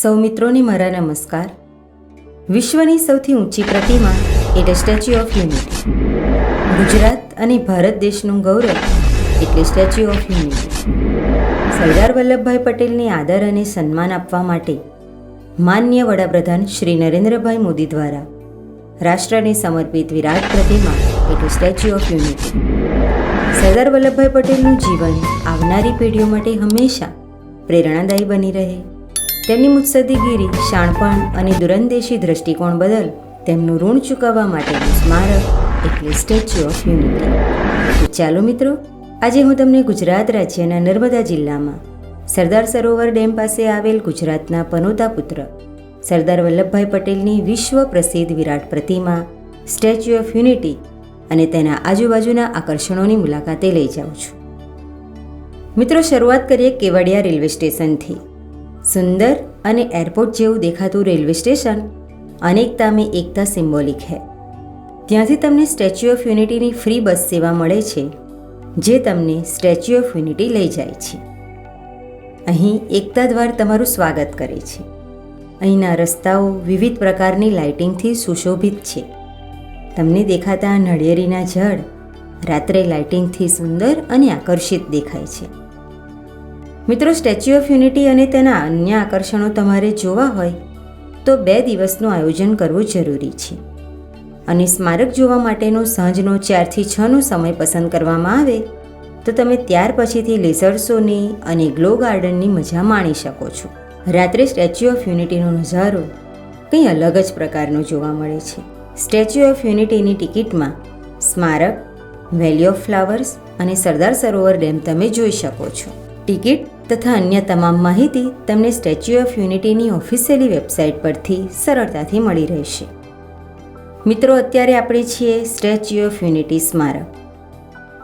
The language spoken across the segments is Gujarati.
સૌ મિત્રોને મારા નમસ્કાર. વિશ્વની સૌથી ઊંચી પ્રતિમા એટલે સ્ટેચ્યુ ઓફ યુનિટી. ગુજરાત અને ભારત દેશનું ગૌરવ એટલે statue of unity. Sardar Vallabhbhai પટેલને આદર અને સન્માન આપવા માટે માનનીય વડાપ્રધાન શ્રી નરેન્દ્રભાઈ મોદી દ્વારા રાષ્ટ્રને સમર્પિત વિરાટ પ્રતિમા એટલે statue of unity. Sardar Vallabhbhai પટેલનું જીવન આવનારી પેઢીઓ માટે હંમેશા પ્રેરણાદાયી બની રહે. તેમની મુત્સદ્દીગીરી, શાણપણ અને દૂરંદેશી દૃષ્ટિકોણ બદલ તેમનું ઋણ ચૂકવવા માટેનું સ્મારક એટલે સ્ટેચ્યુ ઓફ યુનિટી. તો ચાલો મિત્રો, આજે હું તમને ગુજરાત રાજ્યના નર્મદા જિલ્લામાં સરદાર સરોવર ડેમ પાસે આવેલ ગુજરાતના પનોતા પુત્ર સરદાર વલ્લભભાઈ પટેલની વિશ્વ પ્રસિદ્ધ વિરાટ પ્રતિમા સ્ટેચ્યુ ઓફ યુનિટી અને તેના આજુબાજુના આકર્ષણોની મુલાકાતે લઈ જાઉં છું. મિત્રો, શરૂઆત કરીએ કેવડિયા રેલવે સ્ટેશનથી. સુંદર અને એરપોર્ટ જેવું દેખાતું રેલવે સ્ટેશન અનેકતા મેં એકતા સિમ્બોલિક હૈ. ત્યાંથી તમને સ્ટેચ્યુ ઓફ યુનિટીની ફ્રી બસ સેવા મળે છે, જે તમને સ્ટેચ્યુ ઓફ યુનિટી લઈ જાય છે. અહીં એકતા દ્વાર તમારું સ્વાગત કરે છે. અહીંના રસ્તાઓ વિવિધ પ્રકારની લાઇટિંગથી સુશોભિત છે. તમને દેખાતા નળિયેરીના ઝાડ રાત્રે લાઇટિંગથી સુંદર અને આકર્ષિત દેખાય છે. મિત્રો, સ્ટેચ્યુ ઓફ યુનિટી અને તેના અન્ય આકર્ષણો તમારે જોવા હોય તો 2 દિવસનું આયોજન કરવું જરૂરી છે. અને સ્મારક જોવા માટેનો સાંજનો 4 થી 6નો સમય પસંદ કરવામાં આવે તો તમે ત્યાર પછીથી લેઝર શોની અને ગ્લો ગાર્ડનની મજા માણી શકો છો. રાત્રે સ્ટેચ્યુ ઓફ યુનિટીનો નજારો કંઈ અલગ જ પ્રકારનો જોવા મળે છે. સ્ટેચ્યુ ઓફ યુનિટીની ટિકિટમાં સ્મારક, વેલી ઓફ ફ્લાવર્સ અને સરદાર સરોવર ડેમ તમે જોઈ શકો છો. ટિકિટ તથા અન્ય તમામ માહિતી તમને સ્ટેચ્યુ ઓફ યુનિટીની ઓફિશિયલી વેબસાઇટ પરથી સરળતાથી મળી રહેશે. મિત્રો, અત્યારે આપણે છીએ સ્ટેચ્યુ ઓફ યુનિટી સ્મારક.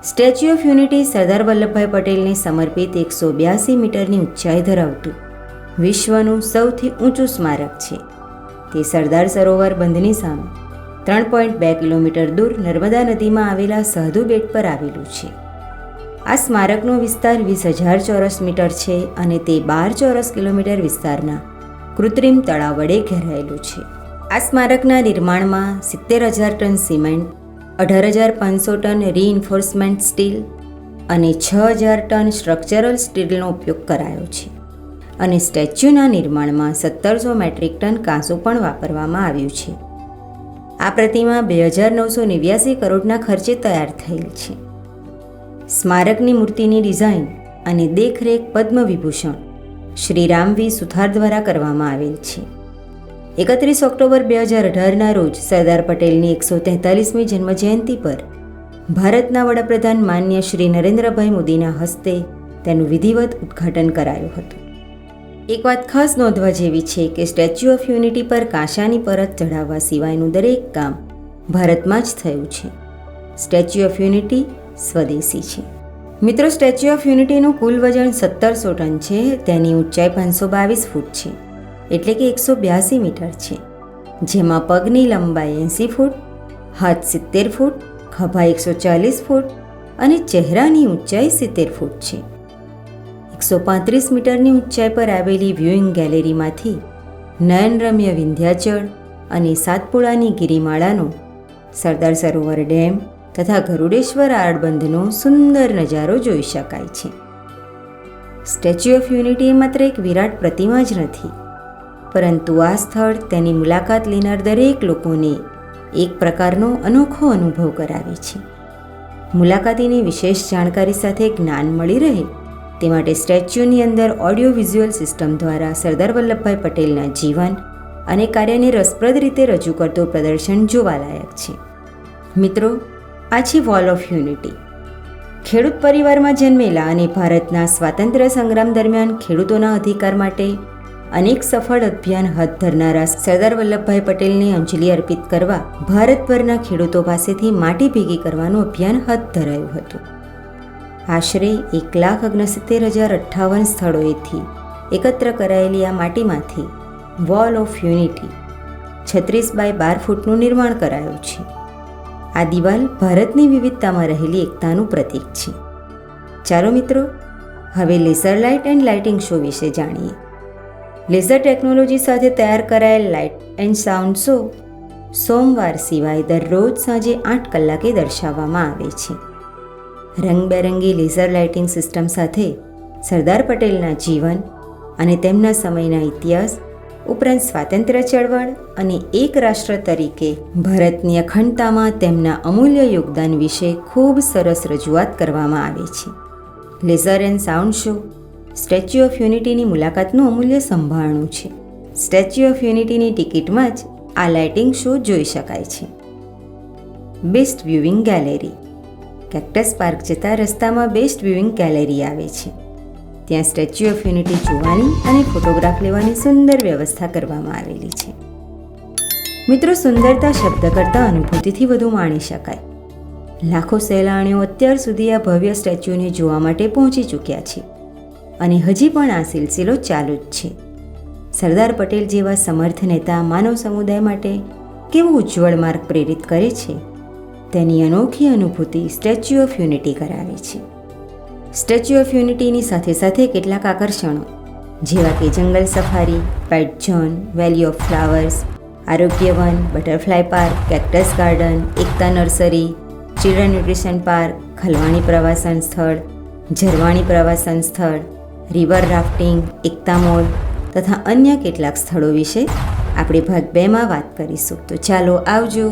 Statue of unity Sardar Vallabhbhai પટેલને સમર્પિત 182 મીટરની ઊંચાઈ ધરાવતું વિશ્વનું સૌથી ઊંચું સ્મારક છે. તે સરદાર સરોવર બંધની સામે 3.2 કિલોમીટર દૂર નર્મદા નદીમાં આવેલા સાધુ બેટ પર આવેલું છે. આ સ્મારકનો વિસ્તાર 20,000 ચોરસ મીટર છે અને તે 12 ચોરસ કિલોમીટર વિસ્તારના કૃત્રિમ તળાવ વડે ઘેરાયેલું છે. આ સ્મારકના નિર્માણમાં 70,000 ટન સિમેન્ટ, 18,500 ટન રીઇન્ફોર્સમેન્ટ સ્ટીલ અને 6,000 ટન સ્ટ્રક્ચરલ સ્ટીલનો ઉપયોગ કરાયો છે. અને સ્ટેચ્યુના નિર્માણમાં 1,700 મેટ્રિક ટન કાંસું પણ વાપરવામાં આવ્યું છે. આ પ્રતિમા 2,989 કરોડના ખર્ચે તૈયાર થયેલ છે. સ્મારકની મૂર્તિની ડિઝાઇન અને દેખરેખ પદ્મ વિભૂષણ શ્રી રામ વી સુથાર દ્વારા કરવામાં આવેલ છે. 31 ઓક્ટોબર 2018ના રોજ સરદાર પટેલની 143મી જન્મજયંતિ પર ભારતના વડાપ્રધાન માનનીય શ્રી નરેન્દ્રભાઈ મોદીના હસ્તે તેનું વિધિવત ઉદ્ઘાટન કરાયું હતું. એક વાત ખાસ નોંધવા જેવી છે કે સ્ટેચ્યુ ઓફ યુનિટી પર કાંસાની પરત ચઢાવવા સિવાયનું દરેક કામ ભારતમાં જ થયું છે. સ્ટેચ્યુ ઓફ યુનિટી સ્વદેશી છે. મિત્રો, સ્ટેચ્યુ ઓફ યુનિટીનું કુલ વજન 1,700 ટન છે. તેની ઊંચાઈ 522 ફૂટ છે, એટલે કે 182 મીટર છે, જેમાં પગની લંબાઈ 80 ફૂટ, હાથ 70 ફૂટ, ખભા 140 ફૂટ અને ચહેરાની ઊંચાઈ 70 ફૂટ છે. 135 મીટરની ઊંચાઈ પર આવેલી વ્યુઇંગ ગેલેરીમાંથી નયનરમ્ય વિંધ્યાચળ અને સાતપુડાની ગિરિમાળાનો, સરદાર સરોવર ડેમ તથા ગરુડેશ્વર આડબંધનો સુંદર નજારો જોઈ શકાય છે. સ્ટેચ્યુ ઓફ યુનિટી માત્ર એક વિરાટ પ્રતિમા જ નથી, પરંતુ આ સ્થળ તેની મુલાકાત લેનાર દરેક લોકોને એક પ્રકારનો અનોખો અનુભવ કરાવે છે. મુલાકાતીની વિશેષ જાણકારી સાથે જ્ઞાન મળી રહે તે માટે સ્ટેચ્યુની અંદર ઓડિયો વિઝ્યુઅલ સિસ્ટમ દ્વારા સરદાર વલ્લભભાઈ પટેલના જીવન અને કાર્યને રસપ્રદ રીતે રજૂ કરતો પ્રદર્શન જોવાલાયક છે. મિત્રો, આ છે વોલ ઓફ યુનિટી. ખેડૂત પરિવારમાં જન્મેલા અને ભારતના સ્વાતંત્ર્ય સંગ્રામ દરમિયાન ખેડૂતોના અધિકાર માટે અનેક સફળ અભિયાન હાથ ધરનારા સરદાર વલ્લભભાઈ પટેલને અંજલિ અર્પિત કરવા ભારતભરના ખેડૂતો પાસેથી માટી ભેગી કરવાનું અભિયાન હાથ ધરાયું હતું. આશરે 1,69,058 સ્થળોએથી એકત્ર કરાયેલી આ માટીમાંથી વોલ ઓફ યુનિટી 36 બાય 12 ફૂટનું નિર્માણ કરાયું છે. આ દિવાલ ભારતની વિવિધતામાં રહેલી એકતાનું પ્રતીક છે. ચાલો મિત્રો, હવે laser light and lighting show વિશે જાણીએ. લેઝર ટેકનોલોજી સાથે તૈયાર કરાયેલ લાઇટ એન્ડ સાઉન્ડ શો સોમવાર સિવાય દરરોજ સાંજે 8 કલાકે દર્શાવવામાં આવે છે. રંગબેરંગી લેઝર લાઇટિંગ સિસ્ટમ સાથે સરદાર પટેલના જીવન અને તેમના સમયના ઇતિહાસ ઉપરાંત સ્વાતંત્ર્ય ચળવળ અને એક રાષ્ટ્ર તરીકે ભારતની અખંડતામાં તેમના અમૂલ્ય યોગદાન વિશે ખૂબ સરસ રજૂઆત કરવામાં આવે છે. Laser and sound show statue of યુનિટીની મુલાકાતનું અમૂલ્ય સંભારણું છે. સ્ટેચ્યુ ઓફ યુનિટીની ટિકિટમાં જ આ લાઇટિંગ શો જોઈ શકાય છે. Best viewing gallery. Cactus park જતા રસ્તામાં બેસ્ટ વ્યુઇંગ ગેલેરી આવે છે. ત્યાં સ્ટેચ્યુ ઓફ યુનિટી જોવાની અને ફોટોગ્રાફ લેવાની સુંદર વ્યવસ્થા કરવામાં આવેલી છે. મિત્રો, સુંદરતા શબ્દ કરતાં અનુભૂતિથી વધુ માણી શકાય. લાખો સહેલાણીઓ અત્યાર સુધી આ ભવ્ય સ્ટેચ્યુને જોવા માટે પહોંચી ચૂક્યા છે અને હજી પણ આ સિલસિલો ચાલુ જ છે. સરદાર પટેલ જેવા સમર્થ નેતા માનવ સમુદાય માટે કેવો ઉજ્જવળ માર્ગ પ્રેરિત કરે છે તેની અનોખી અનુભૂતિ સ્ટેચ્યુ ઓફ યુનિટી કરાવે છે. સ્ટેચ્યુ ઓફ યુનિટીની સાથે સાથે કેટલાક આકર્ષણો જેવા કે jungle safari, pet zone, valley of flowers, Arogya Van, butterfly park, cactus garden, Ekta nursery, children nutrition park, Khalvani પ્રવાસન સ્થળ, ઝરવાણી પ્રવાસન સ્થળ, રિવર રાફ્ટિંગ, એકતા મોલ તથા અન્ય કેટલાક સ્થળો વિશે આપણે ભાગ 2માં વાત કરીશું. તો ચાલો આવજો.